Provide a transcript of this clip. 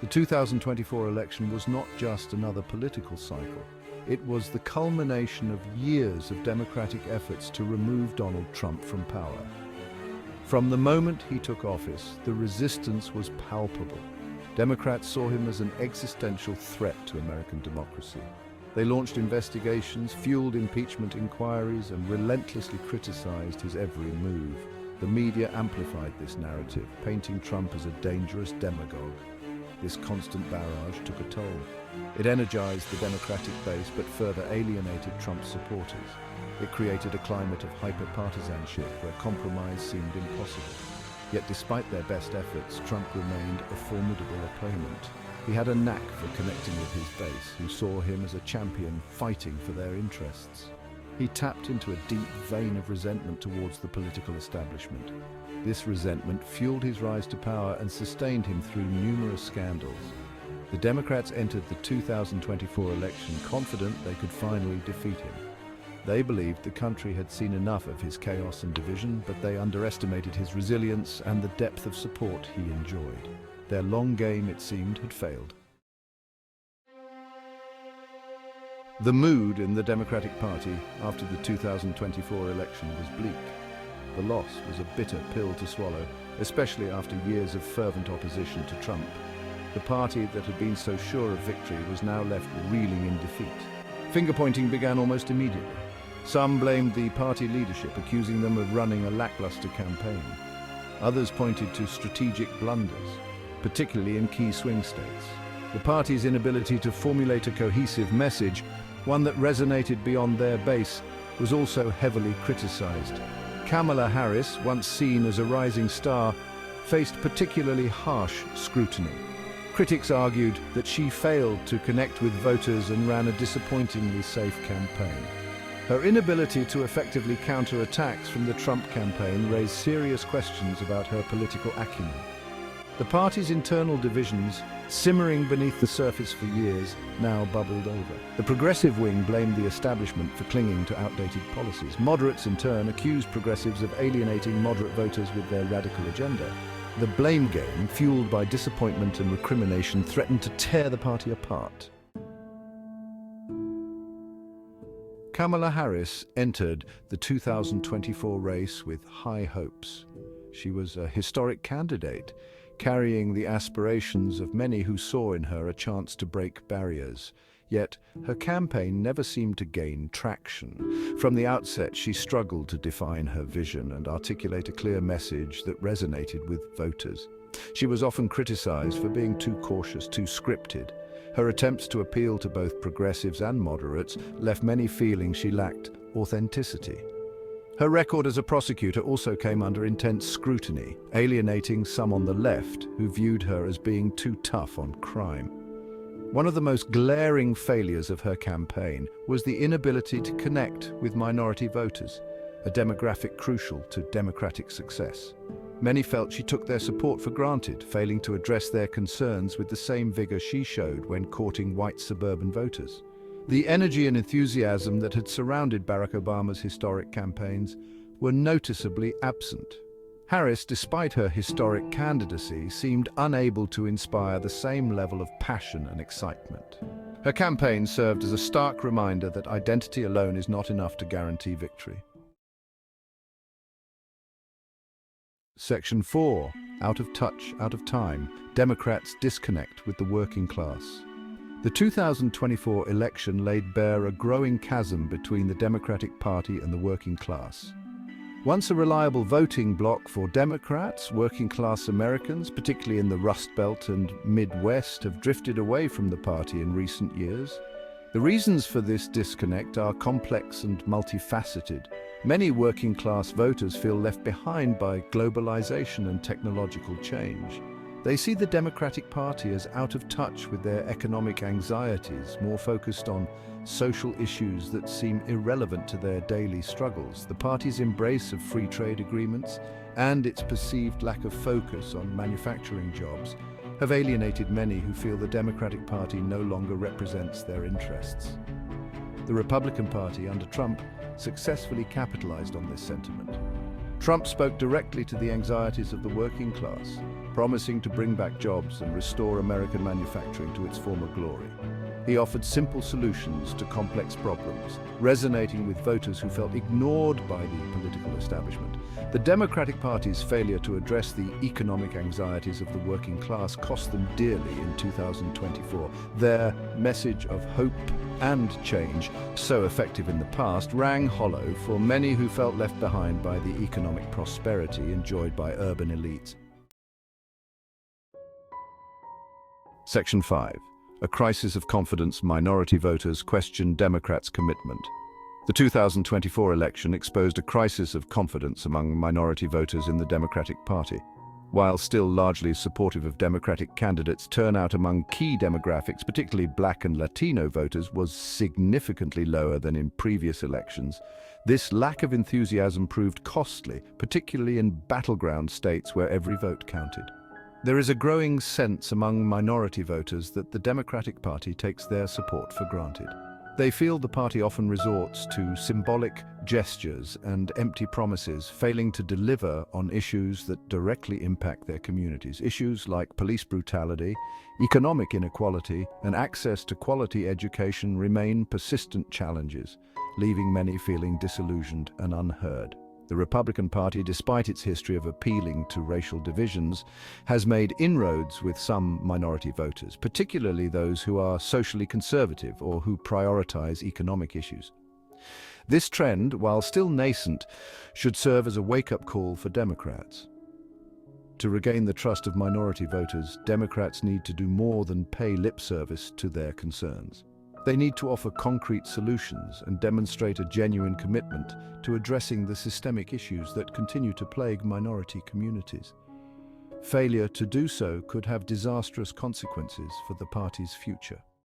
The 2024 election was not just another political cycle. It was the culmination of years of Democratic efforts to remove Donald Trump from power. From the moment he took office, the resistance was palpable. Democrats saw him as an existential threat to American democracy. They launched investigations, fueled impeachment inquiries, and relentlessly criticized his every move. The media amplified this narrative, painting Trump as a dangerous demagogue. This constant barrage took a toll. It energized the Democratic base but further alienated Trump's supporters. It created a climate of hyper-partisanship where compromise seemed impossible. Yet despite their best efforts, Trump remained a formidable opponent. He had a knack for connecting with his base, who saw him as a champion fighting for their interests. He tapped into a deep vein of resentment towards the political establishment. This resentment fueled his rise to power and sustained him through numerous scandals. The Democrats entered the 2024 election confident they could finally defeat him. They believed the country had seen enough of his chaos and division, but they underestimated his resilience and the depth of support he enjoyed. Their long game, it seemed, had failed. The mood in the Democratic Party after the 2024 election was bleak. The loss was a bitter pill to swallow, especially after years of fervent opposition to Trump. The party that had been so sure of victory was now left reeling in defeat. Finger-pointing began almost immediately. Some blamed the party leadership, accusing them of running a lackluster campaign. Others pointed to strategic blunders, particularly in key swing states. The party's inability to formulate a cohesive message, one that resonated beyond their base, was also heavily criticized. Kamala Harris, once seen as a rising star, faced particularly harsh scrutiny. Critics argued that she failed to connect with voters and ran a disappointingly safe campaign. Her inability to effectively counter attacks from the Trump campaign raised serious questions about her political acumen. The party's internal divisions, simmering beneath the surface for years, now bubbled over. The progressive wing blamed the establishment for clinging to outdated policies. Moderates, in turn, accused progressives of alienating moderate voters with their radical agenda. The blame game, fueled by disappointment and recrimination, threatened to tear the party apart. Kamala Harris entered the 2024 race with high hopes. She was a historic candidate, carrying the aspirations of many who saw in her a chance to break barriers. Yet, her campaign never seemed to gain traction. From the outset, she struggled to define her vision and articulate a clear message that resonated with voters. She was often criticized for being too cautious, too scripted. Her attempts to appeal to both progressives and moderates left many feeling she lacked authenticity. Her record as a prosecutor also came under intense scrutiny, alienating some on the left who viewed her as being too tough on crime. One of the most glaring failures of her campaign was the inability to connect with minority voters, a demographic crucial to Democratic success. Many felt she took their support for granted, failing to address their concerns with the same vigor she showed when courting white suburban voters. The energy and enthusiasm that had surrounded Barack Obama's historic campaigns were noticeably absent. Harris, despite her historic candidacy, seemed unable to inspire the same level of passion and excitement. Her campaign served as a stark reminder that identity alone is not enough to guarantee victory. Section 4. Out of touch, out of time. Democrats disconnect with the working class. The 2024 election laid bare a growing chasm between the Democratic Party and the working class. Once a reliable voting bloc for Democrats, working-class Americans, particularly in the Rust Belt and Midwest, have drifted away from the party in recent years. The reasons for this disconnect are complex and multifaceted. Many working-class voters feel left behind by globalization and technological change. They see the Democratic Party as out of touch with their economic anxieties, more focused on social issues that seem irrelevant to their daily struggles. The party's embrace of free trade agreements and its perceived lack of focus on manufacturing jobs have alienated many who feel the Democratic Party no longer represents their interests. The Republican Party under Trump successfully capitalized on this sentiment. Trump spoke directly to the anxieties of the working class, promising to bring back jobs and restore American manufacturing to its former glory. He offered simple solutions to complex problems, resonating with voters who felt ignored by the political establishment. The Democratic Party's failure to address the economic anxieties of the working class cost them dearly in 2024. Their message of hope and change, so effective in the past, rang hollow for many who felt left behind by the economic prosperity enjoyed by urban elites. Section 5. A crisis of confidence. Minority voters question Democrats' commitment. The 2024 election exposed a crisis of confidence among minority voters in the Democratic Party. While still largely supportive of Democratic candidates, turnout among key demographics, particularly Black and Latino voters, was significantly lower than in previous elections. This lack of enthusiasm proved costly, particularly in battleground states where every vote counted. There is a growing sense among minority voters that the Democratic Party takes their support for granted. They feel the party often resorts to symbolic gestures and empty promises, failing to deliver on issues that directly impact their communities. Issues like police brutality, economic inequality, and access to quality education remain persistent challenges, leaving many feeling disillusioned and unheard. The Republican Party, despite its history of appealing to racial divisions, has made inroads with some minority voters, particularly those who are socially conservative or who prioritize economic issues. This trend, while still nascent, should serve as a wake-up call for Democrats. To regain the trust of minority voters, Democrats need to do more than pay lip service to their concerns. They need to offer concrete solutions and demonstrate a genuine commitment to addressing the systemic issues that continue to plague minority communities. Failure to do so could have disastrous consequences for the party's future.